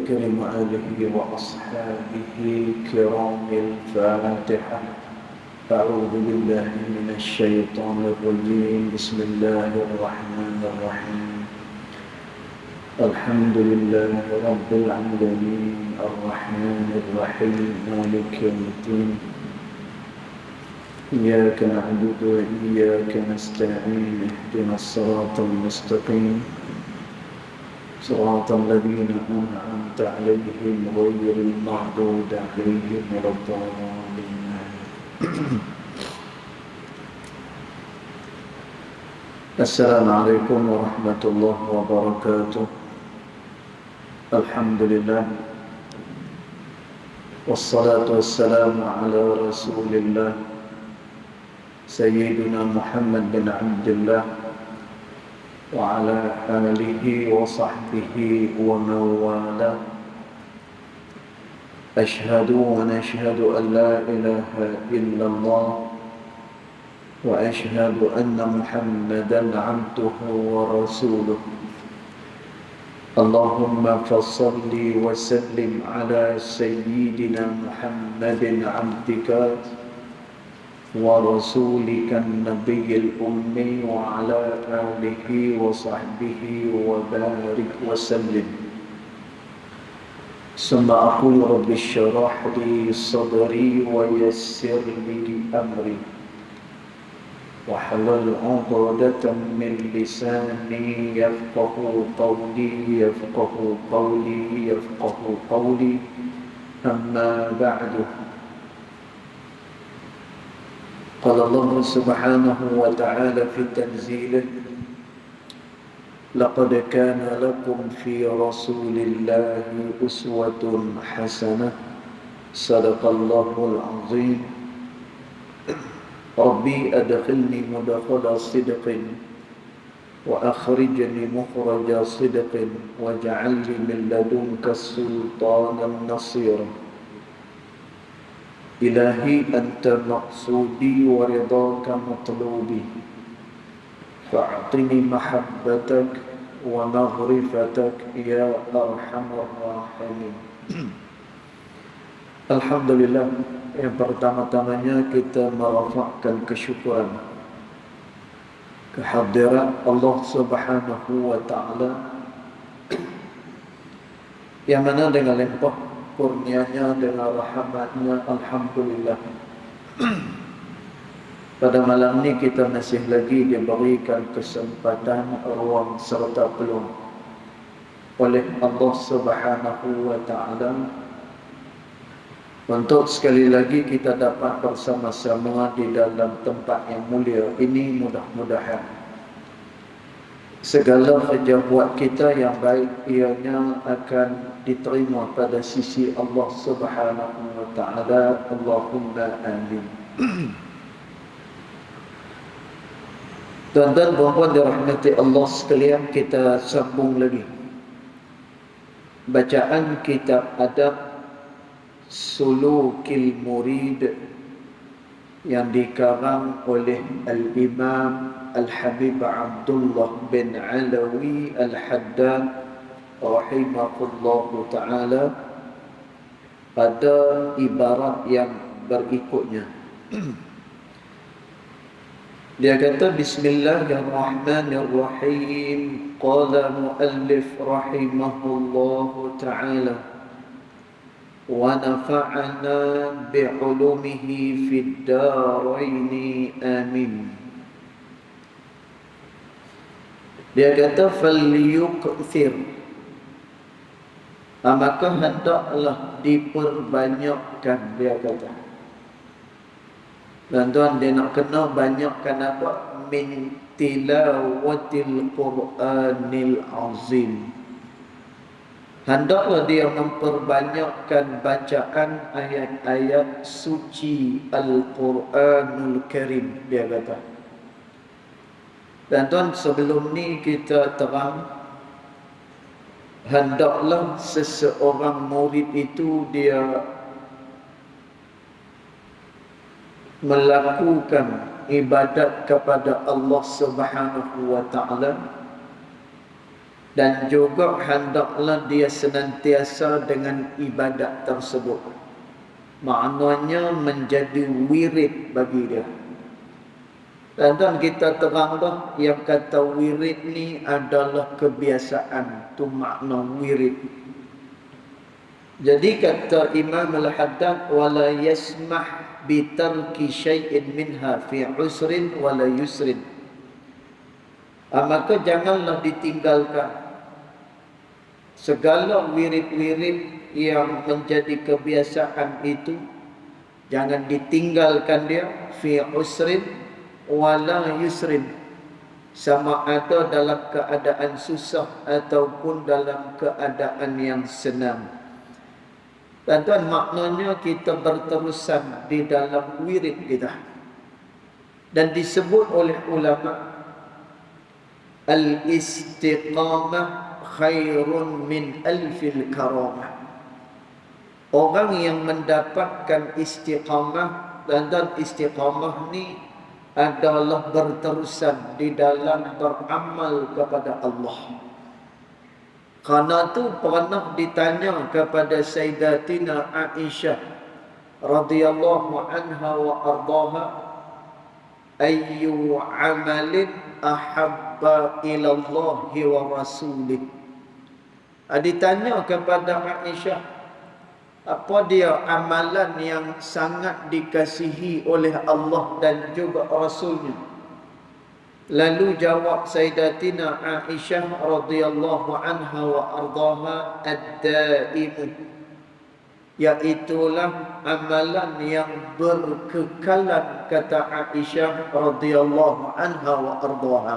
الكريم وآله وأصحابه كرام الفاتحة. أعوذ بالله من الشيطان الرجيم. بسم الله الرحمن الرحيم. الحمد لله رب العالمين الرحمن الرحيم مالك يوم الدين. إياك نعبد وإياك نستعين. اهدنا الصراط المستقيم صراط الذين أنعمت عليهم غير المغضوب عليهم ولا الضالين. السلام عليكم ورحمة الله وبركاته. الحمد لله والصلاة والسلام على رسول الله سيدنا محمد بن عبد الله وعلى آله وصحبه ومن والاه. أشهد ونشهد أن لا إله إلا الله وأشهد أن محمدا عبده ورسوله. اللهم فصل وسلم على سيدنا محمد عبدك ورسولك النبي الأمي وعلى آله وصحبه وبارك وسلم. ثم أقول رب اشرح لي صدري ويسر لي أمري واحلل عقدة من لساني يفقه قولي أما بعد. قال الله سبحانه وتعالى في تنزيله: لقد كان لكم في رسول الله أسوة حسنة. صدق الله العظيم. ربي أدخلني مدخل صدق وأخرجني مخرج صدق واجعل لي من لدنك سلطانا نصيرا. إلهي أنت مقصودي ورضاك مطلوبي فأعطني محبتك ومغرفتك يا أرحم الراحمين. Alhamdulillah, yang pertama-tamanya kita merafakkan kesyukuran kehadiran Allah Subhanahu wa Ta'ala yang mana dengan limpah kurnianya, dengan rahmatnya, alhamdulillah, pada malam ini kita masih lagi diberikan kesempatan, ruang serta peluang oleh Allah Subhanahu wa Ta'ala untuk sekali lagi kita dapat bersama-sama di dalam tempat yang mulia ini. Mudah-mudahan segala kerja buat kita yang baik ianya akan diterima pada sisi Allah Subhanahu wa Ta'ala. Allahumma amin. Tuan-tuan dan puan dirahmati Allah sekalian, kita sambung lagi bacaan kitab adab Sulukil Murid yang dikarang oleh Al-Imam Al-Habib Abdullah bin Alawi Al-Haddad rahimahullahu ta'ala pada ibarat yang berikutnya. Dia kata, Bismillahirrahmanirrahim. Qala muallif rahimahullahu ta'ala wa nafa'ana bi'ulumihi fid daraini amin. Dia kata falyukthir, maka hendaklah diperbanyakkan. Dia kata, tuan-tuan, dia nak kena banyakkan apa? Min tilawatil Qur'anil azim. Hendaklah dia memperbanyakkan bacaan ayat-ayat suci Al-Quranul Karim. Dia kata, dan tuan, sebelum ni kita terang, hendaklah seseorang murid itu dia melakukan ibadat kepada Allah Subhanahu wa Ta'ala dan juga hendaklah dia senantiasa dengan ibadat tersebut. Maknanya menjadi wirid bagi dia. Dan kita teranglah yang kata wirid ni adalah kebiasaan. Itu makna wirid. Jadi kata Imam Al-Haddad, wala yasmah bitarki syai'in minha fi usrin wala yusrin. Maka janganlah ditinggalkan segala wirid-wirid yang menjadi kebiasaan itu. Jangan ditinggalkan dia fi usrin wala yusrin, sama ada dalam keadaan susah ataupun dalam keadaan yang senang. Tuan-tuan, maknanya kita berterusan di dalam wirid kita. Dan disebut oleh ulama, al-istiqamah khairun min alfil karamah. Orang yang mendapatkan istiqamah, dan istiqamah ni adalah berterusan di dalam beramal kepada Allah. Karena tu pernah ditanya kepada Sayyidatina Aisyah radhiyallahu anha wa ardaha, ayyu amalin ahabba ila Allah wa rasulih. Ditanya kepada Aisyah, apa dia amalan yang sangat dikasihi oleh Allah dan juga Rasulnya? Lalu jawab Sayyidatina Aisyah radhiyallahu anha wa ardaha, ad-daimu, iaitulah amalan yang berkekalan, kata Aisyah radhiyallahu anha wa ardaha.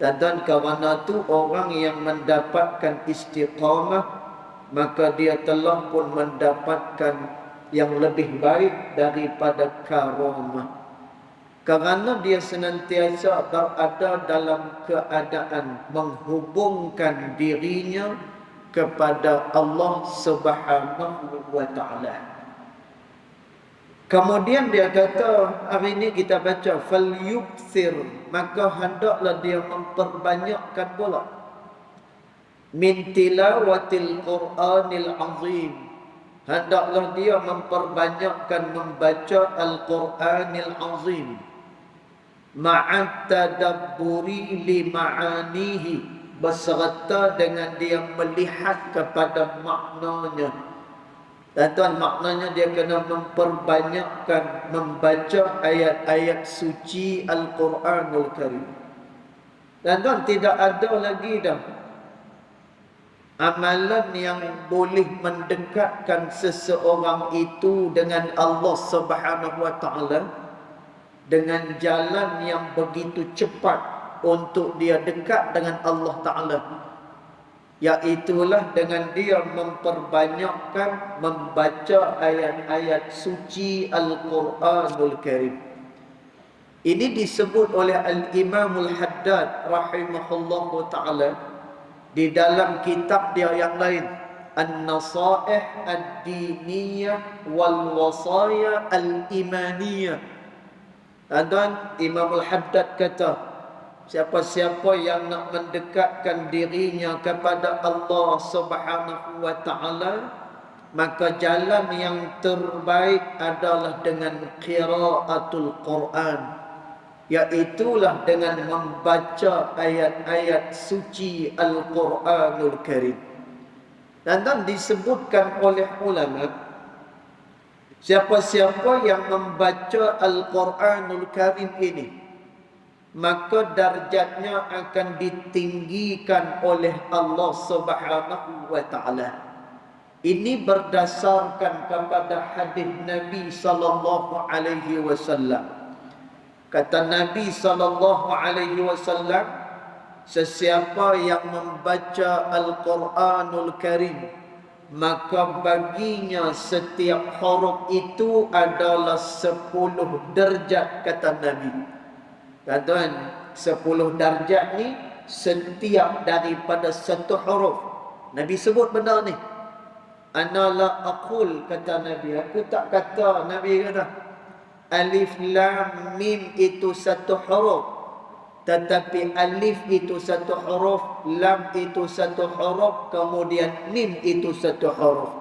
Dan kerana itu orang yang mendapatkan istiqamah, maka dia telah pun mendapatkan yang lebih baik daripada karamah. Kerana dia senantiasa berada dalam keadaan menghubungkan dirinya kepada Allah Subhanahu wa ta'ala. Kemudian dia kata, hari ini kita baca falyukthir, maka hendaklah dia memperbanyakkan pula min tilawatil Qur'anil azim. Hendaklah dia memperbanyakkan membaca Al-Qur'anil azim, ma'at tadabburi li ma'anihi, beserta dengan dia melihat kepada maknanya. Dan tuan, maknanya dia kena memperbanyakkan membaca ayat-ayat suci Al-Quranul Karim. Dan tuan, tidak ada lagi dah amalan yang boleh mendekatkan seseorang itu dengan Allah Subhanahu wa ta'ala dengan jalan yang begitu cepat untuk dia dekat dengan Allah Ta'ala, iaitulah dengan dia memperbanyakkan membaca ayat-ayat suci Al-Quranul Karim. Ini disebut oleh Al-Imam Al-Haddad rahimahullahu ta'ala di dalam kitab dia yang lain, An-Nasaih Ad-Diniyah wal Wasaya Al-Imaniyah. Dan Imam Al-Haddad kata, siapa-siapa yang nak mendekatkan dirinya kepada Allah Subhanahu wa ta'ala, maka jalan yang terbaik adalah dengan qiraatul Quran, iaitulah dengan membaca ayat-ayat suci Al-Quranul Karim. Dan disebutkan oleh ulama, siapa-siapa yang membaca Al-Quranul Karim ini, maka darjatnya akan ditinggikan oleh Allah Subhanahu wa ta'ala. Ini berdasarkan kepada hadis Nabi sallallahu alaihi wasallam. Kata Nabi sallallahu alaihi wasallam, sesiapa yang membaca Al-Quranul Karim, maka baginya setiap huruf itu adalah 10 darjat, kata Nabi. Tuan, 10 darjat ni setiap daripada satu huruf. Nabi sebut benda ni. Ana la aqul, kata Nabi, aku tak kata, Nabi kata alif lam mim itu satu huruf. Tetapi alif itu satu huruf, lam itu satu huruf, kemudian mim itu satu huruf.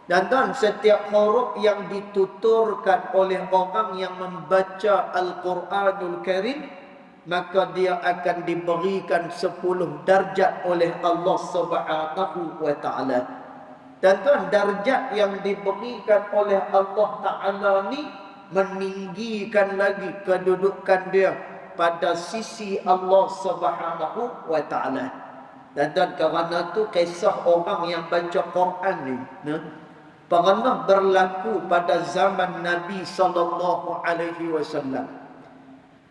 Dan setiap huruf yang dituturkan oleh orang yang membaca Al-Quranul Karim, maka dia akan diberikan 10 darjat oleh Allah Subhanahu wa taala. Dan darjat yang diberikan oleh Allah Taala ni meninggikan lagi kedudukan dia pada sisi Allah Subhanahu wa taala. Dan kerana tu kisah orang yang baca Quran ni pernah berlaku pada zaman Nabi sallallahu alaihi wasallam.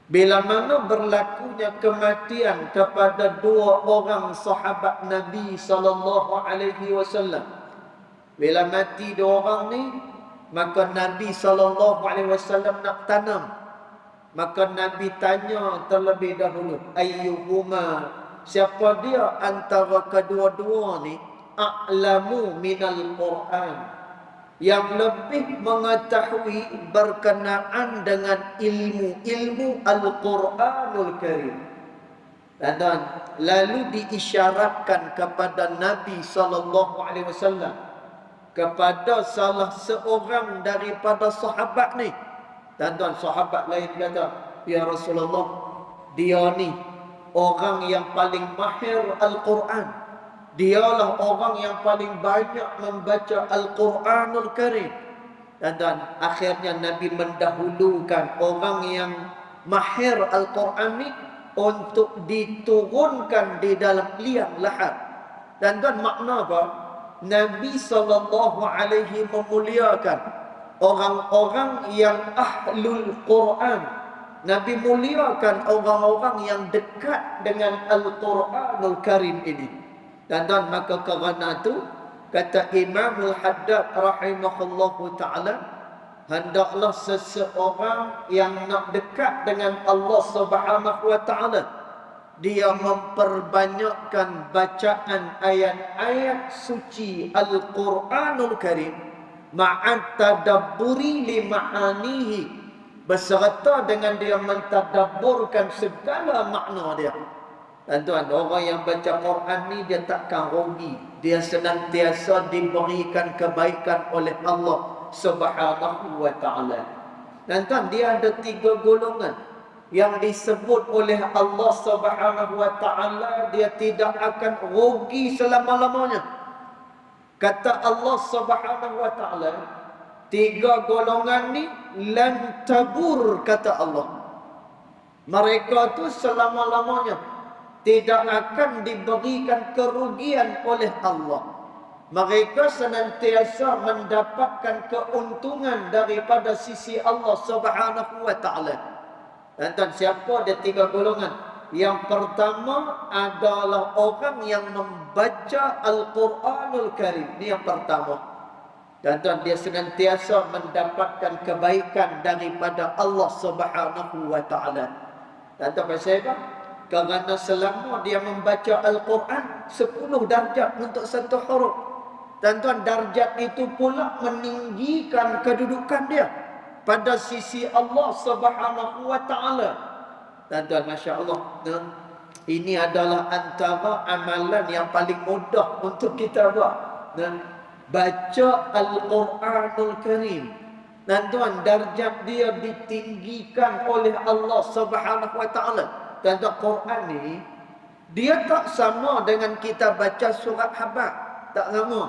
Bila mana berlakunya kematian kepada 2 orang sahabat Nabi sallallahu alaihi wasallam. Bila mati 2 orang ni, maka Nabi sallallahu alaihi wasallam nak tanam. Maka Nabi tanya terlebih dahulu, ayyuhuma, siapa dia antara kedua-dua ni a'lamu minal Quran, yang lebih mengetahui berkenaan dengan ilmu Al-Quranul Karim. Dan lalu diisyaratkan kepada Nabi sallallahu alaihi wasallam kepada salah seorang daripada sahabat ni. Dan sahabat lain kata, ya Rasulullah, dia ni orang yang paling mahir Al-Quran. Dialah orang yang paling banyak membaca Al-Quranul Karim. Dan akhirnya Nabi mendahulukan orang yang mahir Al-Quran ni untuk diturunkan di dalam liang lahat. Dan makna apa? Nabi SAW memuliakan orang-orang yang ahlul Quran. Nabi muliakan orang-orang yang dekat dengan Al-Quranul Karim ini. Dan maka kerana itu kata Imam Al-Haddad rahimahullahu ta'ala, hendaklah seseorang yang nak dekat dengan Allah Subhanahu wa ta'ala, dia memperbanyakkan bacaan ayat-ayat suci Al-Quranul Karim ma'at tadabburi li ma'anihi, beserta dengan dia mentadabburkan segala makna dia. Dan orang yang baca Quran ni dia takkan rugi. Dia senantiasa diberikan kebaikan oleh Allah Subhanahu wa ta'ala. Dan dia ada 3 golongan yang disebut oleh Allah Subhanahu wa ta'ala, dia tidak akan rugi selama-lamanya. Kata Allah Subhanahu wa ta'ala, 3 golongan ni lan tabur, kata Allah. Mereka tu selama-lamanya tidak akan diberikan kerugian oleh Allah. Mereka senantiasa mendapatkan keuntungan daripada sisi Allah Subhanahu wa ta'ala. Dan siapa ada 3 golongan? Yang pertama adalah orang yang membaca Al-Quranul Karim. Ini yang pertama. Dan dia senantiasa mendapatkan kebaikan daripada Allah Subhanahu wa ta'ala. Dan pasal apa? Kerana selama dia membaca Al-Quran 10 darjat untuk satu huruf. Dan darjat itu pula meninggikan kedudukan dia pada sisi Allah Subhanahu wa ta'ala. Dan Masya Allah, ini adalah antara amalan yang paling mudah untuk kita buat. Baca Al-Quranul Karim. Dan darjat dia ditinggikan oleh Allah Subhanahu wa ta'ala. Dan Quran ni dia tak sama dengan kita baca surat Habaq. Tak sama.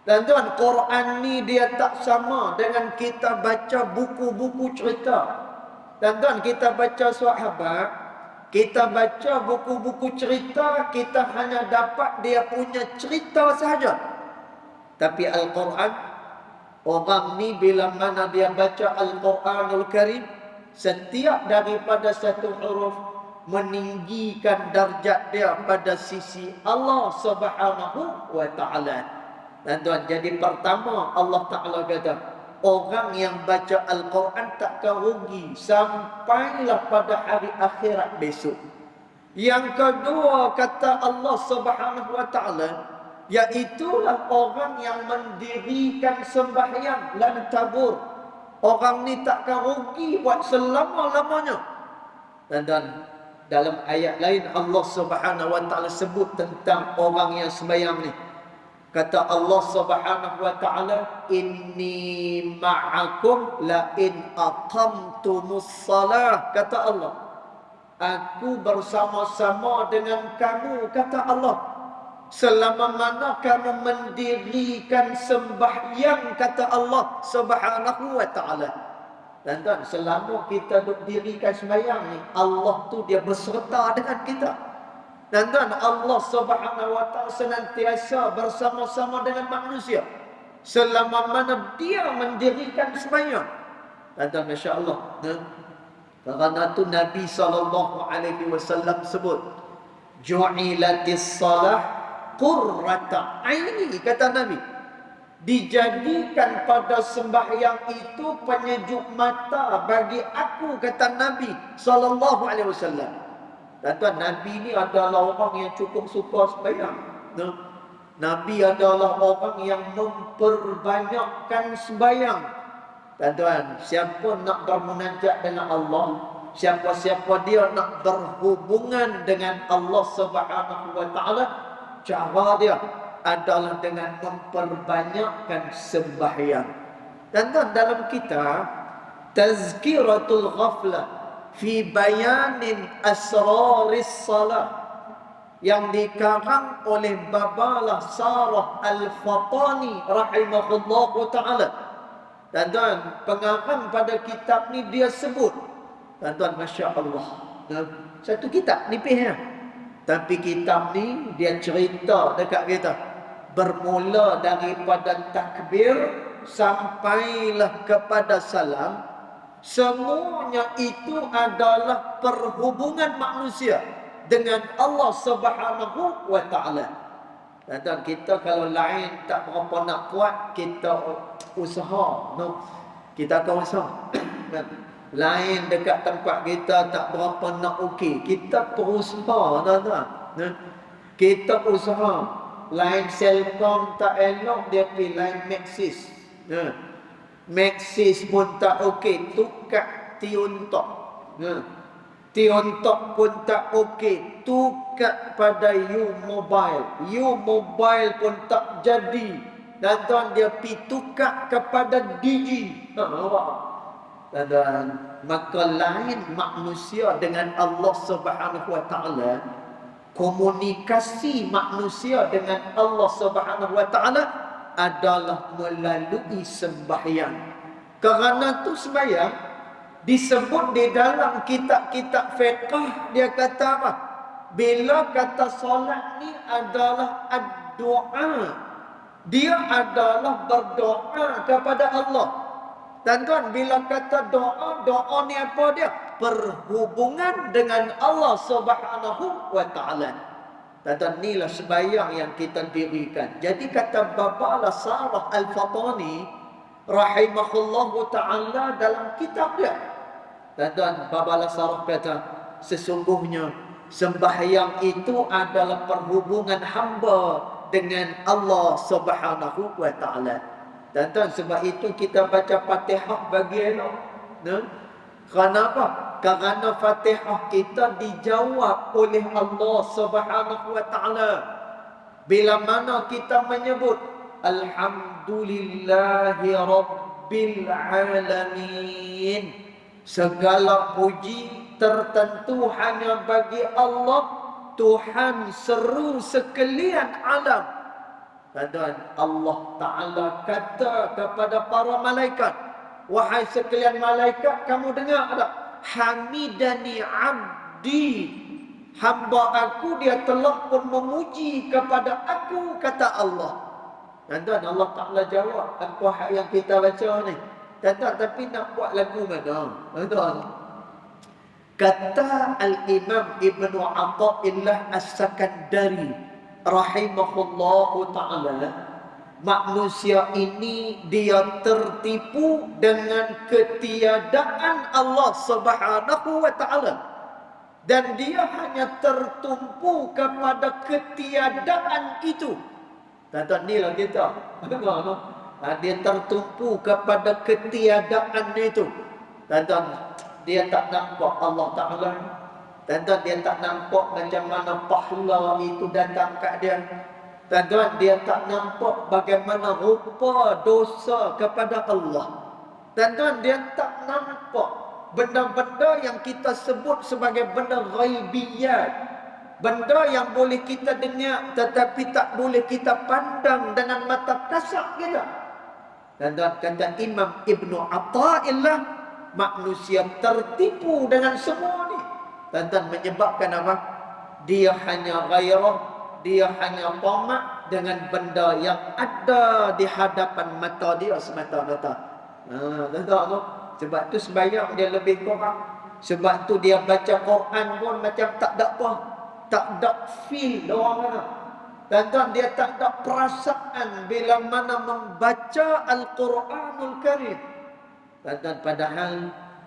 Dan Quran ni dia tak sama dengan kita baca buku-buku cerita. Dan kita baca surat Habaq, kita baca buku-buku cerita, kita hanya dapat dia punya cerita sahaja. Tapi Al-Quran, orang ni bila mana dia baca Al-Quranul Karim, setiap daripada satu huruf meninggikan darjat dia pada sisi Allah Subhanahu wa ta'ala. Dan jadi pertama Allah Ta'ala kata, orang yang baca Al-Quran takkan rugi sampailah pada hari akhirat besok. Yang kedua kata Allah Subhanahu wa ta'ala, iaitulah orang yang mendirikan sembahyang lan tabur. Orang ni takkan rugi buat selama-lamanya. Dan dalam ayat lain Allah Subhanahu wa taala sebut tentang orang yang sembahyang ni. Kata Allah Subhanahu wa taala, inni ma'akum la in aqamtumus salah. Kata Allah, aku bersama-sama dengan kamu, kata Allah, selama mana kamu mendirikan sembahyang, kata Allah Subhanahu wa taala. Dan selama kita dirikan sembahyang ni, Allah tu dia berserta dengan kita. Dan Allah Subhanahu wa taala senantiasa bersama-sama dengan manusia selama mana dia mendirikan sembahyang. Dan masya-Allah, kerana tu Nabi SAW sebut, ju'ilatis salah qurrata aini, kata Nabi, dijadikan pada sembahyang itu penyejuk mata bagi aku, kata Nabi SAW. Tuan, Nabi ni adalah orang yang cukup suka sembahyang. Nabi adalah orang yang memperbanyakkan sembahyang. Tuan, siapa nak bermunajat dengan Allah, siapa-siapa dia nak berhubungan dengan Allah Subhanahu wa taala, cara dia adalah dengan memperbanyakkan sembahyang. Dan dalam kitab Tazkiratul Ghaflah fi bayanin asraris salah yang dikarang oleh Babalah Sarah Al-Fatani rahimahullahu ta'ala. Dan pengarang pada kitab ni dia sebut, tuan-tuan, Masya Allah, satu kitab nipis ya, tapi kitab ni dia cerita dekat kita, bermula daripada takbir sampailah kepada salam. Semuanya itu adalah perhubungan manusia dengan Allah Subhanahu wa taala. Dan kita kalau lain tak berapa nak kuat, kita usaha, no. Kita akan usaha. Lain dekat tempat kita tak berapa nak okey, kita berusaha, tuan-tuan. Kita usaha. Lain Selcom tak elok, dia pilih lain Maxis. Maxis pun tak okey, tukar Tiontok. Tiontok pun tak okey, tukar pada U-Mobile. U-Mobile pun tak jadi. Dan tuan, dia pergi tukar kepada Digi. Dan maka lain manusia dengan Allah Subhanahu wa taala, komunikasi manusia dengan Allah Subhanahu wa taala adalah melalui sembahyang. Kerana tu sembahyang disebut di dalam kitab-kitab fiqh, dia kata apa? Bila kata solat ni adalah ad-doa, dia adalah berdoa kepada Allah. Dan tuan, bila kata doa, doa ni apa dia? Perhubungan dengan Allah Subhanahu wa taala. Dan inilah sembahyang yang kita dirikan. Jadi kata Babalah Sarah Al-Fatani rahimahullahu ta'ala dalam kitab dia, dan Babalah Sarah kata, sesungguhnya sembahyang itu adalah perhubungan hamba dengan Allah Subhanahu wa ta'ala. Dan sebab itu kita baca Fatihah bagi elok. Kenapa? Kerana Fatihah kita dijawab oleh Allah Subhanahu wa taala. Bila mana kita menyebut alhamdulillahi rabbil alamin, segala puji tertentu hanya bagi Allah, Tuhan seru sekalian alam. Dan Allah Ta'ala kata kepada para malaikat, wahai sekalian malaikat, kamu dengar tak? Hamidani abdi, hamba aku dia telah pun memuji kepada aku, kata Allah. Dan Allah Ta'ala jawab apa yang kita baca ni. Tapi nak buat lagu mana? Kata Al-Imam Ibnu Athaillah As-Sakandari rahimahullahu ta'ala, manusia ini dia tertipu dengan ketiadaan Allah Subhanahu wa taala, dan dia hanya tertumpu kepada ketiadaan itu. Tuan-tuan, inilah kita. Dia tertumpu kepada ketiadaan itu. Tuan-tuan, dia tak nampak Allah Taala, Tuan-tuan, dia tak nampak macam mana pahala itu datang kat dia. Tuan-tuan, dia tak nampak bagaimana rupa dosa kepada Allah. Tuan-tuan, dia tak nampak benda-benda yang kita sebut sebagai benda ghaibiyat. Benda yang boleh kita dengar tetapi tak boleh kita pandang dengan mata kasar kita. Tuan-tuan, kata Imam Ibnu Athaillah, manusia tertipu dengan semua ni. Tuan-tuan, menyebabkan apa? Dia hanya ghairah, dia hanya tamak dengan benda yang ada di hadapan mata dia semata-mata. Tuan-tuan, sebab tu sembahyang dia lebih kurang. Sebab tu dia baca Quran pun macam tak ada apa, tak ada feel orang kata. Tuan-tuan, dia tak ada perasaan bila mana membaca Al-Quranul Karim. Tuan-tuan, padahal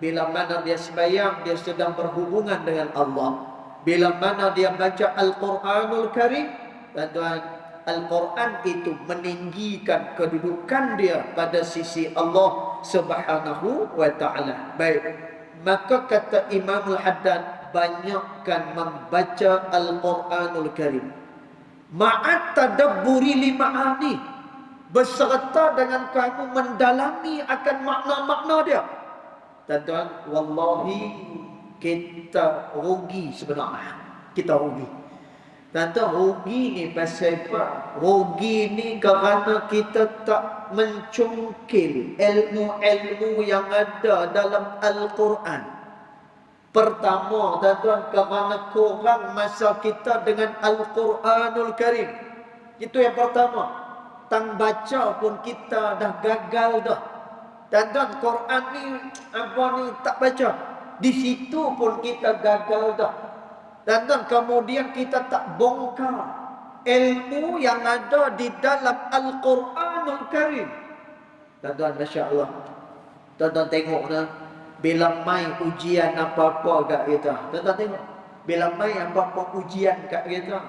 bila mana dia sembahyang, dia sedang berhubungan dengan Allah. Bila mana dia baca Al-Quranul Karim, tuan-tuan, Al-Quran itu meninggikan kedudukan dia pada sisi Allah Subhanahu wa ta'ala. Baik, maka kata Imam Al-Haddad, banyakkan membaca Al-Quranul Karim ma'at tadabburi li ma'ani, beserta dengan kamu mendalami akan makna-makna dia. Tuan-tuan, wallahi kita rugi sebenarnya. Kita rugi. Tuan-tuan, rugi ni pasal apa? Rugi ni kerana kita tak mencungkil ilmu-ilmu yang ada dalam Al-Quran. Pertama, tuan-tuan, kerana kurang masa kita dengan Al-Quranul Karim. Itu yang pertama. Tang baca pun kita dah gagal dah. Tuan-tuan, Quran ni apa ni tak baca. Di situ pun kita gagal dah. Tuan-tuan, kemudian kita tak bongkar ilmu yang ada di dalam Al-Quranul Karim. Tuan-tuan, Masya Allah. Tuan-tuan tengok dah. Bila mai ujian apa-apa kat kita. Tuan-tuan tengok. Bila mai apa-apa ujian kat kita.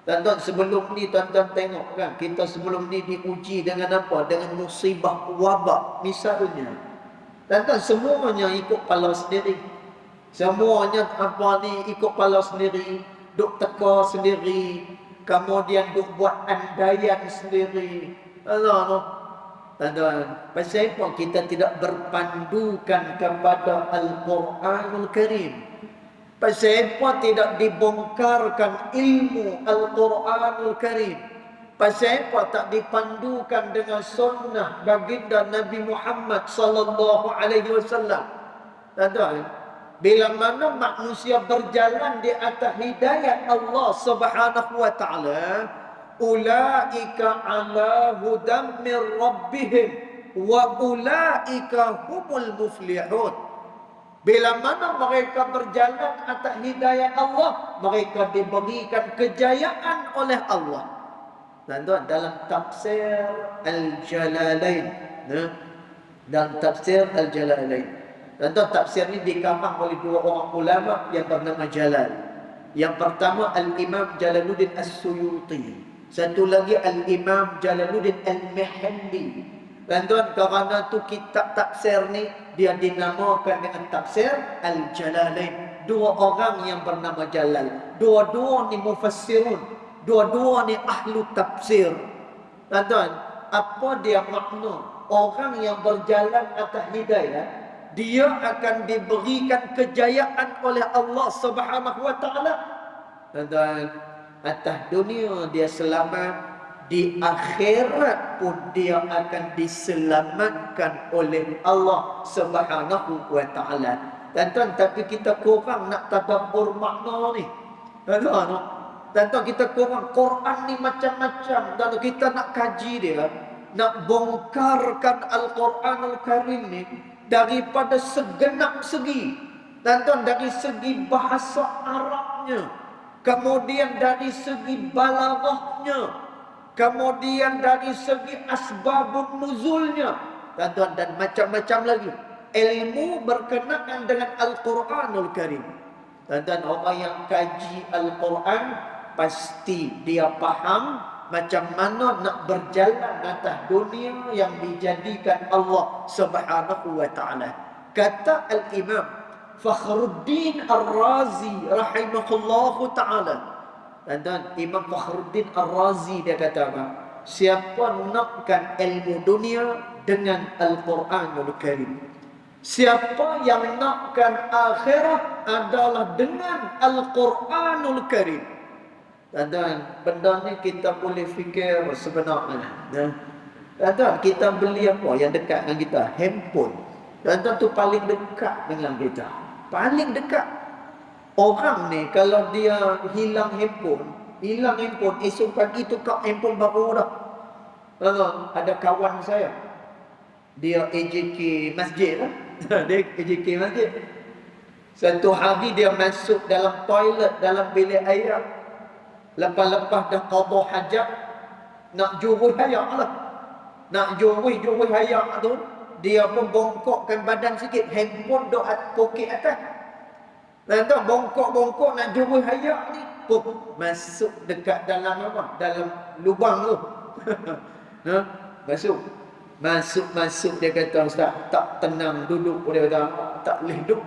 Tuan-tuan, sebelum ni tuan-tuan tengok kan, kita sebelum ni diuji dengan apa? Dengan musibah wabak misalnya. Tuan-tuan, semuanya ikut pala sendiri. Semuanya apa ni ikut pala sendiri. Duk teka sendiri. Kemudian duk buat andaian sendiri. Tuan-tuan, pasal apa kita tidak berpandukan kepada Al-Quranul Karim? Pasal apa tidak dibongkarkan ilmu Al-Quranul Karim? Pasal apa tak dipandukan dengan sunnah baginda Nabi Muhammad sallallahu alaihi wasallam? Tuan-tuan, bila mana manusia berjalan di atas hidayah Allah Subhanahu wa taala, ulaika ala hudam min rabbihim wa ulaika humul muflihun. Bila mana mereka berjalan atas hidayah Allah, mereka diberikan kejayaan oleh Allah. Tuan-tuan, dalam tafsir Al-Jalalain, dalam tafsir Al-Jalalain, tuan-tuan, tafsir ini dikarang oleh dua orang ulama yang bernama Jalal. Yang pertama Al-Imam Jalaluddin As-Suyuti, satu lagi Al-Imam Jalaluddin Al-Mihandi. Tuan-tuan, kerana tu kitab tafsir ni dia dinamakan dengan tafsir Al-Jalalain. Dua orang yang bernama Jalal. Dua-dua ni mufassirun. Dua-dua ni ahlu tafsir. Tuan-tuan, apa dia makna? Orang yang berjalan atas hidayah, dia akan diberikan kejayaan oleh Allah Subhanahu wa taala. Tuan-tuan, atas dunia dia selamat, di akhirat pun dia akan diselamatkan oleh Allah Subhanahu wa taala. Tuan-tuan, tapi kita kurang nak tadabbur makna ni. Tuan-tuan, kita kurang. Quran ni macam-macam dan kita nak kaji dia, nak bongkarkan Al-Quranul Karim ni daripada segenap segi. Tuan-tuan, dari segi bahasa Arabnya, kemudian dari segi balaghahnya, kemudian dari segi asbabun nuzulnya, tuan-tuan, dan macam-macam lagi ilmu berkenaan dengan Al-Quranul Karim. Tuan-tuan, orang yang kaji Al-Quran pasti dia faham macam mana nak berjalan atas dunia yang dijadikan Allah Subhanahu wa taala. Kata Al-Imam Fakhruddin Ar-Razi rahimahullahu ta'ala. Dan Imam Fakhruddin Ar-Razi dia kata apa? Siapa nakkan ilmu dunia dengan Al-Quranul Karim, siapa yang nakkan akhirat adalah dengan Al-Quranul Karim. Dan benda ni kita boleh fikir sebenarnya. Dan kita beli apa yang dekat dengan kita? Handphone. Dan tu paling dekat dengan kita. Paling dekat. Orang ni kalau dia hilang handphone, esok pagi tukar handphone baru dah. Ada kawan saya, dia AJK masjid lah. Dia AJK masjid. Satu hari dia masuk dalam toilet, dalam bilik air, lepas-lepas dah qada hajat, nak juruh hayak lah. Nak juruh hayak tu, dia pun bongkokkan badan sikit, handphone duk poket atas. Dan tu bongkok nak juruh hayak ni, masuk dekat dalam apa? Dalam lubang tu. Masuk dia kata, Ustaz, tak tenang duduk. Dia kata, tak boleh duduk.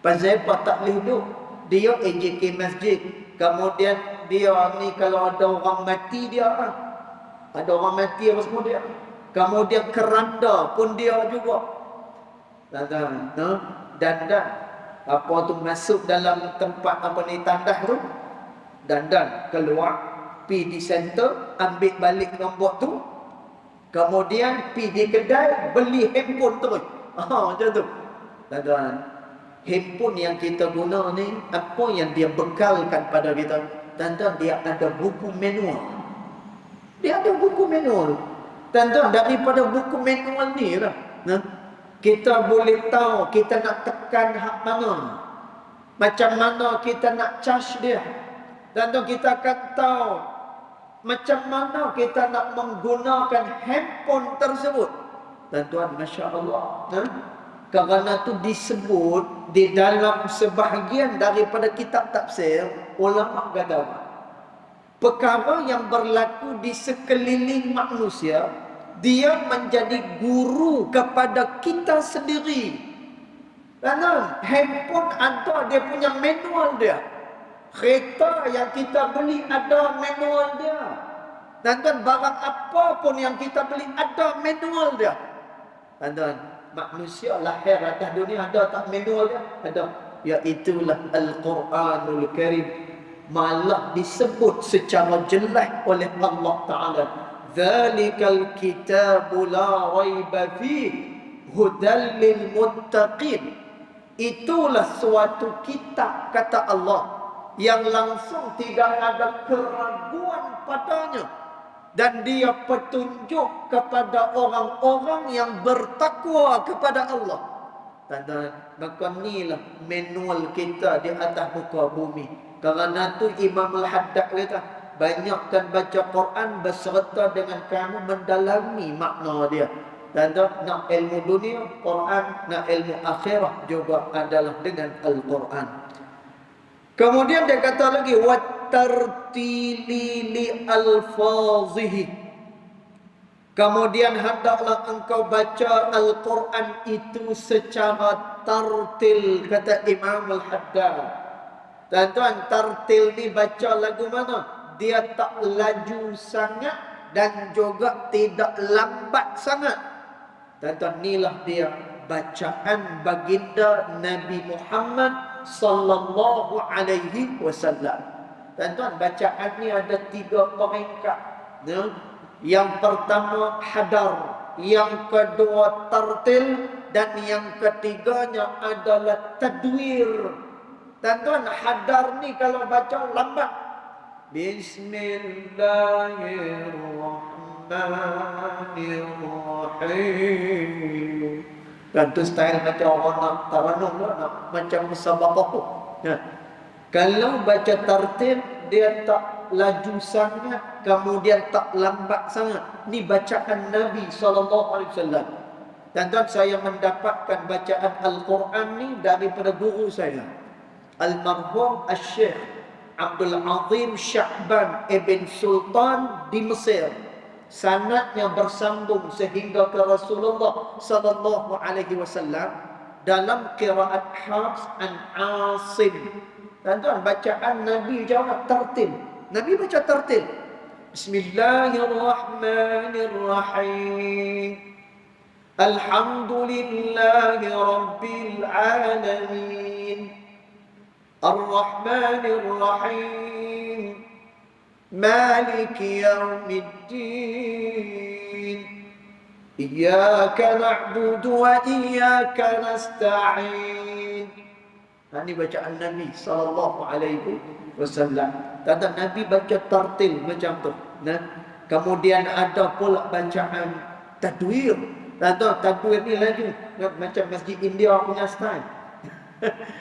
Pasal apa tak boleh duduk? Dia AJK masjid. Kemudian dia ni kalau ada orang mati dia lah. Ada orang mati apa semua dia. Kemudian keranda pun dia juga. Dan apa tu masuk dalam tempat apa ni tandas tu. Dan keluar, pi di center, ambil balik nombor tu. Kemudian pi di kedai beli handphone terus. Macam tu. Dan handphone yang kita guna ni, apa yang dia bekalkan pada kita? Tuan-tuan, dia ada buku manual. Dia ada buku manual. Tuan-tuan, daripada buku manual ni lah, kita boleh tahu kita nak tekan hak mana, macam mana kita nak charge dia. Tuan-tuan, kita akan tahu macam mana kita nak menggunakan handphone tersebut. Tuan-tuan, Masya Allah. Kerana tu disebut di dalam sebahagian daripada kitab tafsir, ulama kata perkara yang berlaku di sekeliling manusia, dia menjadi guru kepada kita sendiri. Kerana handphone ada dia punya manual dia. Kereta yang kita beli ada manual dia. Dan barang apa pun yang kita beli ada manual dia. Dan manusia lahir atas dunia ada tak manual dia? Ada. Iaitulah Al-Quranul Karim. Malah disebut secara jelas oleh Allah Ta'ala. Zalikal kitabu la raiba fihi hudal lil muttaqin. Itulah suatu kitab, kata Allah, yang langsung tidak ada keraguan padanya, dan dia petunjuk kepada orang-orang yang bertakwa kepada Allah. Dan maka inilah manual kita di atas muka bumi. Kerana tu Imam Al-Haddad kata, banyakkan baca Quran beserta dengan kamu mendalami makna dia. Dan nak ilmu dunia, Quran, nak ilmu akhirah juga adalah dengan Al-Quran. Kemudian dia kata lagi, wattartili li alfazihi. Kemudian hendaklah engkau baca Al-Quran itu secara tartil, kata Imam Al-Haddad. Tuan-tuan, tartil ni baca lagu mana? Dia tak laju sangat dan juga tidak lambat sangat. Tuan-tuan, inilah dia bacaan baginda Nabi Muhammad sallallahu alaihi wasallam. Tuan-tuan, bacaan ni ada 3 peringkat. Yang pertama hadar, yang kedua tartil, dan yang ketiganya adalah tadwir. Tuan-tuan, hadar ni kalau baca lambat. Bismillahirrahmanirrahim. Dan tu style macam orang nak taranum lah, nak macam musabaqah. Kalau baca tartil, dia tak laju sangat, kemudian tak lambat sangat. Ni bacaan Nabi SAW. Tuan-tuan, saya mendapatkan bacaan Al-Quran ni daripada guru saya, Almarhum Al-Syekh Abdul Azim Sya'ban Ibn Sultan di Mesir. Sanadnya bersambung sehingga ke Rasulullah sallallahu alaihi wasallam. dalam qiraat Hafs an Asim. Tuan-tuan, bacaan Nabi macam tertil. Nabi baca tertil. Bismillahirrahmanirrahim. Alhamdulillahi Rabbil Alamin. Ar-Rahmanir-Rahim. Maliki Yawmiddin. Iyyaka na'budu wa iyyaka nasta'in. Ini bacaan Nabi sallallahu alaihi wasallam. Tanda Nabi baca tartil macam tu. Nah, kemudian ada pula bacaan tadwir. Tanda tadwir ni laju macam masjid India punya style.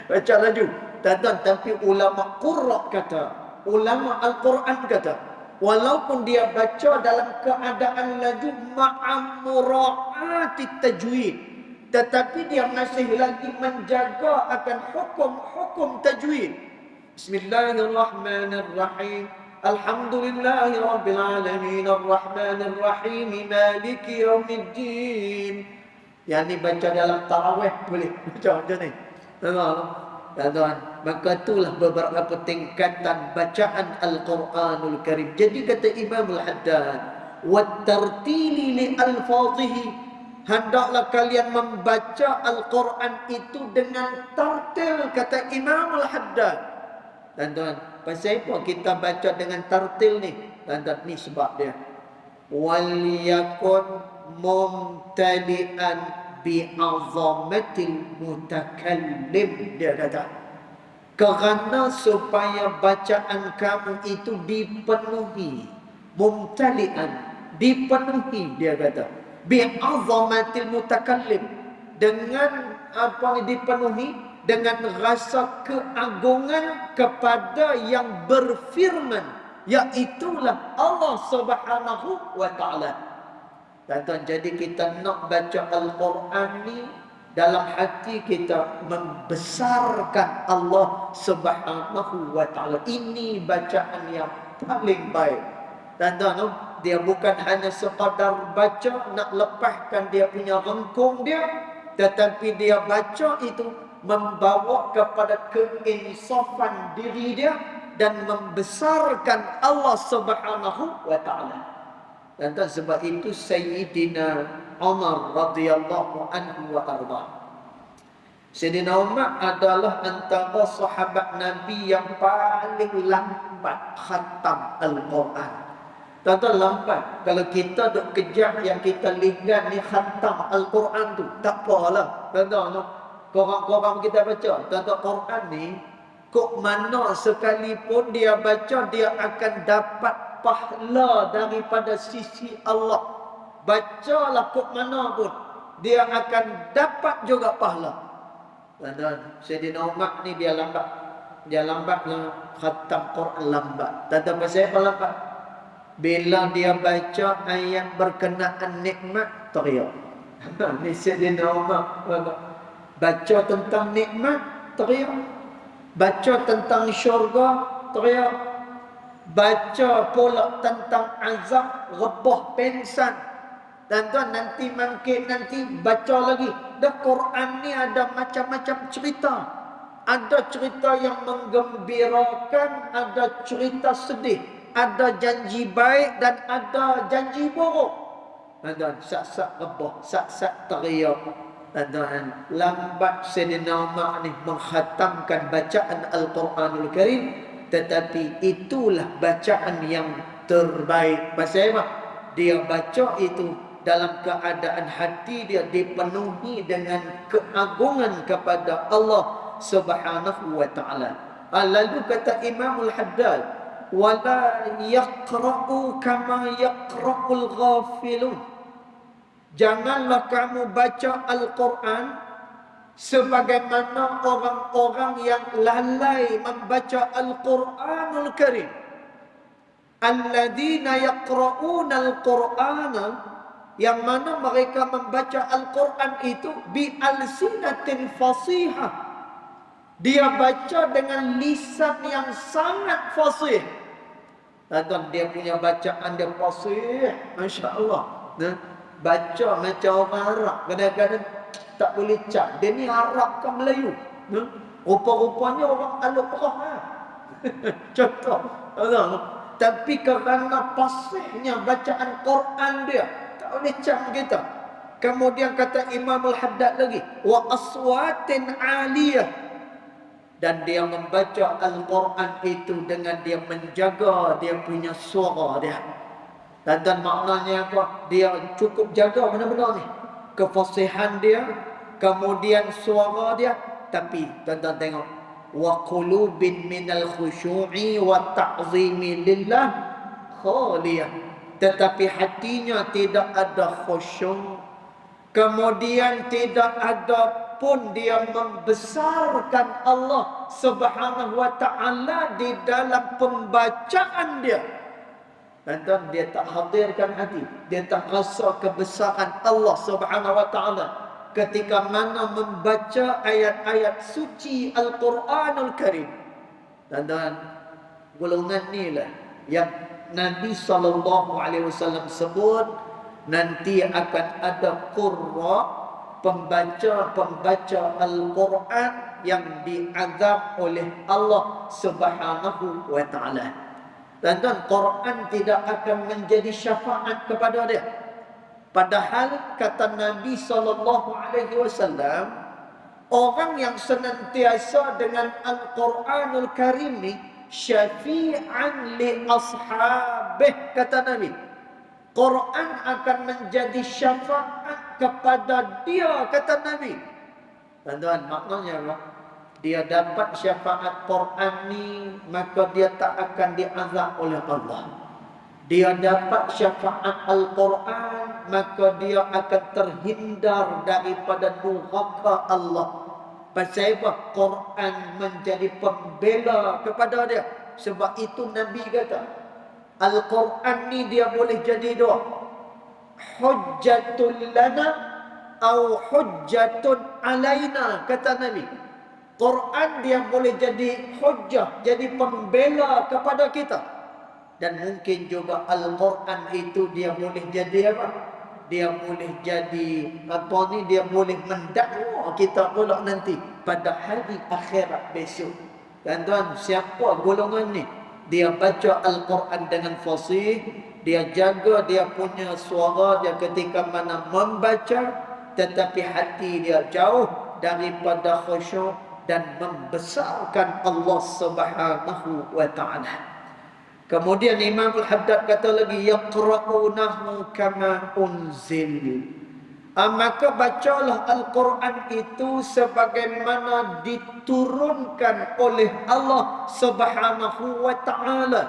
Baca laju. Tanda tapi ulama qurra kata, ulama Al-Quran kata, walaupun dia baca dalam keadaan laju ma'amura'ati tajwid, tetapi dia masih lagi menjaga akan hukum-hukum tajwid. Bismillahirrahmanirrahim. Alhamdulillahi Rabbil Alamin. Ar-Rahmanir-Rahim. Maliki Yawmiddin. Yang ni baca dalam tarawih boleh baca macam ni. Tuan-tuan, maka itulah beberapa tingkatan bacaan Al-Quranul Karim. Jadi kata Imam Al-Haddad, وَالتَّرْتِيلِ لِأَلْفَاظِهِ, hendaklah kalian membaca Al-Quran itu dengan tartil, kata Imam Al-Haddad. Tuan-tuan, pasal apa kita baca dengan tartil ni? Tuan-tuan, ni sebab dia. وَلْيَكُنْ مُمْتَلِئًا bi'azamatil mutakallim, dia kata, kerana supaya bacaan kamu itu dipenuhi, mumtali'an, dipenuhi, dia kata, bi'azamatil mutakallim, dengan apa dipenuhi, dengan rasa keagungan kepada yang berfirman, iaitulah Allah Subhanahu wa ta'ala. Tuan-tuan, jadi kita nak baca Al-Quran ni dalam hati kita membesarkan Allah Subhanahu wa ta'ala. Ini bacaan yang paling baik. Tuan-tuan, dia bukan hanya sekadar baca nak lepaskan dia punya rengkung dia, tetapi dia baca itu membawa kepada keinsafan diri dia dan membesarkan Allah Subhanahu wa ta'ala. Dan sebab itu Sayyidina Umar radhiyallahu anhu wa arda. Sayyidina Umar adalah antara sahabat Nabi yang paling lambat khatam Al-Quran. Tuan-tuan, lambat. Kalau kita duk kejar yang kita lihat ni khatam Al-Quran tu, tak apalah. Tuan-tuan, korang kita baca. Tuan-tuan, Quran ni kok mana sekalipun dia baca, dia akan dapat pahala daripada sisi Allah. Bacalah kok mana pun, dia akan dapat juga pahala. Dan Sayyidina Umar ni dia lambat. Dia lambatlah khatam Quran, lambat. Tentang pasal apa lambat? Bila dia baca ayat berkenaan nikmat, teriak. Ni Sayyidina Umar baca tentang nikmat, teriak. Baca tentang syurga, teriak. Baca pula tentang azab, rebah pensan. Dan tuan, nanti mungkin nanti baca lagi. Dah Quran ni ada macam-macam cerita. Ada cerita yang menggembirakan, ada cerita sedih, ada janji baik dan ada janji buruk. Dan tuan, sak-sak rebah, sak-sak teriak. Dan tuan, lambat Sayyidina Umar ni mengkhatamkan bacaan Al-Quranul Karim. Tetapi itulah bacaan yang terbaik. Pasal apa? Dia baca itu dalam keadaan hati dia dipenuhi dengan keagungan kepada Allah Subhanahu wa ta'ala. Lalu kata Imam Al-Haddad, wala yaqra'u kama yaqra'ul ghafilun. Janganlah kamu baca Al-Quran sebagaimana orang-orang yang lalai membaca Al-Quranul Karim. Alladzina yaqra'una Al-Qur'ana, yang mana mereka membaca Al-Quran itu bi alsinatin fasihah. Dia baca dengan lisan yang sangat fasih. Tuan-tuan, dia punya bacaan dia fasih, masya-Allah. Baca macam orang Arab. Kadang-kadang tak boleh cap. Dia ni Arab ke Melayu? Rupa-rupanya orang Al-Qur'an. Contoh. Tapi kerana fasihnya bacaan Quran dia, tak boleh cap kita. Kemudian kata Imam Al-Haddad lagi, wa aswatin aliyah, dan dia membaca Al-Quran itu dengan dia menjaga dia punya suara dia. Dan maknanya apa? Dia cukup jaga benar-benar ni kefasihan dia, kemudian suara dia. Tapi tuan-tuan tengok, wa qulubin minal khusyu'i wa ta'zimi lillah khaliyah, tetapi hatinya tidak ada khusyuk, kemudian tidak ada pun dia membesarkan Allah Subhanahu wa ta'ala di dalam pembacaan dia. Tuan-tuan, dia tak hadirkan hati, dia tak rasa kebesaran Allah Subhanahu wa ta'ala ketika mana membaca ayat-ayat suci Al-Quranul Karim. Tuan-tuan, golongan ni lah yang Nabi SAW sebut nanti akan ada qurra, pembaca-pembaca Al-Quran yang diazab oleh Allah Subhanahu wa ta'ala. Tuan-tuan, Quran tidak akan menjadi syafaat kepada dia. Padahal kata Nabi SAW, orang yang senantiasa dengan Al-Quranul Karim ni syafi'an li ashabih, kata Nabi. Quran akan menjadi syafaat kepada dia, kata Nabi. Tuan-tuan, maknanya apa? Dia dapat syafaat Quran ni, maka dia tak akan diazab oleh Allah. Dia dapat syafaat Al-Quran, maka dia akan terhindar daripada neraka Allah. Pasal apa? Quran menjadi pembela kepada dia. Sebab itu Nabi kata, Al-Quran ni dia boleh jadi dua, hujjatul lana atau hujjatun alaina, kata Nabi. Quran dia boleh jadi hujjah, jadi pembela kepada kita. Dan mungkin juga Al-Quran itu dia boleh jadi apa? Dia boleh jadi apa ni? Dia boleh mendakwa kita pula nanti pada hari akhirat besok. Tuan-tuan, siapa golongan ni? Dia baca Al-Quran dengan fasih, dia jaga dia punya suara dia ketika mana membaca, tetapi hati dia jauh daripada khusyuk dan membesarkan Allah Subhanahu wa ta'ala. Kemudian Imam Al-Haddad kata lagi, yaqra'unahu kama unzil. Maka bacalah Al-Quran itu sebagaimana diturunkan oleh Allah Subhanahu wa ta'ala.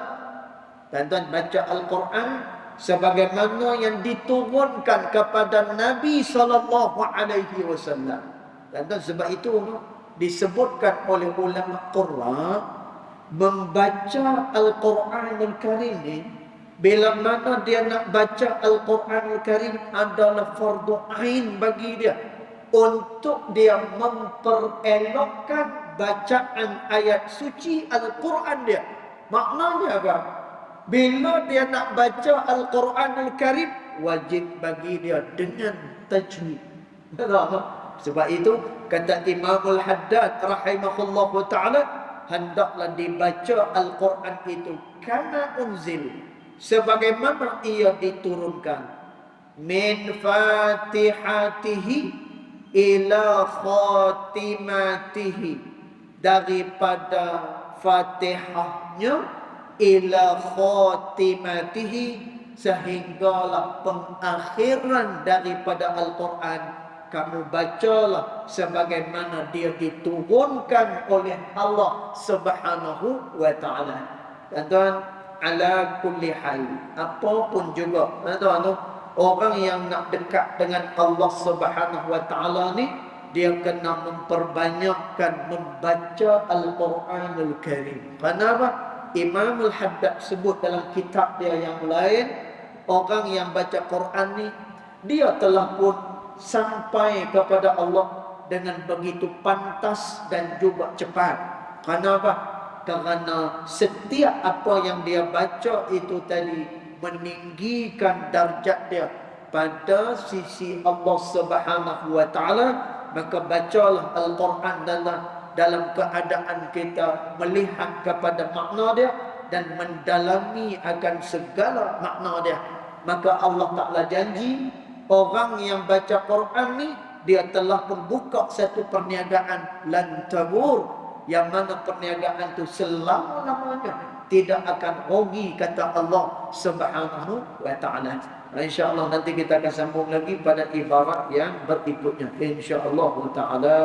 Tuan-tuan, baca Al-Quran sebagaimana yang diturunkan kepada Nabi SAW. Tuan-tuan, sebab itu disebutkan oleh ulama qurra, membaca Al-Quranul Karim ni, bila mana dia nak baca Al-Quranul Karim adalah fardu ain bagi dia, untuk dia memperelokkan bacaan ayat suci Al-Quran dia. Maknanya apa? Bila dia nak baca Al-Quranul Karim, wajib bagi dia dengan tajwid. Sebab itu kata Imam Al-Haddad rahimahullahu ta'ala, hendaklah dibaca Al-Quran itu kama unzil, sebagaimana ia diturunkan, min fatihatihi ila khatimatihi, daripada fatihahnya ila khatimatihi, sehinggalah pengakhiran daripada Al-Quran. Kamu bacalah sebagaimana dia diturunkan oleh Allah Subhanahu wa ta'ala. Tuan-tuan, ala kulli hal, apapun juga, tuan-tuan, orang yang nak dekat dengan Allah Subhanahu wa ta'ala ni, dia kena memperbanyakkan membaca Al-Quranul Karim. Kenapa? Imam Al-Haddad sebut dalam kitab dia yang lain, orang yang baca Quran ni, dia telah pun sampai kepada Allah dengan begitu pantas dan juga cepat. Kenapa? Kerana setiap apa yang dia baca itu tadi meninggikan darjat dia pada sisi Allah Subhanahu wa ta'ala, maka bacalah Al-Quran dalam keadaan kita melihat kepada makna dia dan mendalami akan segala makna dia. Maka Allah Ta'ala janji orang yang baca Quran ni dia telah membuka satu perniagaan lan tabur, yang mana perniagaan tu selama-lamanya tidak akan rugi, kata Allah Subhanahu wa Ta'ala. InsyaAllah nanti kita akan sambung lagi pada ibarat yang berikutnya, InsyaAllah Ta'ala.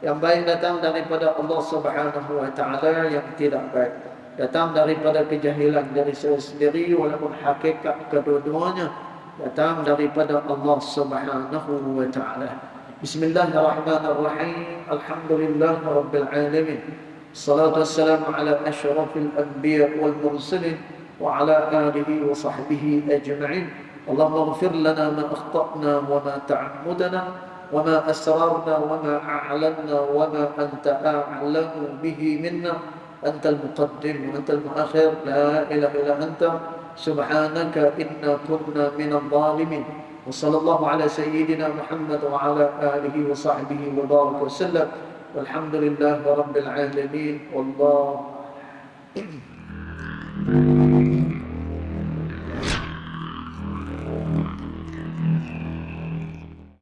Yang baik datang daripada Allah Subhanahu wa Ta'ala, yang tidak baik datang daripada kejahilan dari saya sendiri, walaupun hakikat kedua-duanya datang daripada Allah Subhanahu wa Ta'ala. Bismillahirrahmanirrahim. Alhamdulillah Rabbil Alamin. Salatu wassalamu ala ashrafil anbiya wal mursalin wa ala alihi wa sahbihi ajma'in. Allahumma ighfir lana ma akhta'na wa ma ta'ammudna wa ma asrarna wa ma a'lanna wa ma anta a'lamu bihi minna. Antal muqaddim wa antal muakhir, la ilaha illa anta subhanaka inna kunna minadh dhalimin. Wa sallallahu ala sayyidina Muhammad wa ala alihi wa sahbihi wa baraka wa sallam. Walhamdulillahi rabbil alamin. Wallahu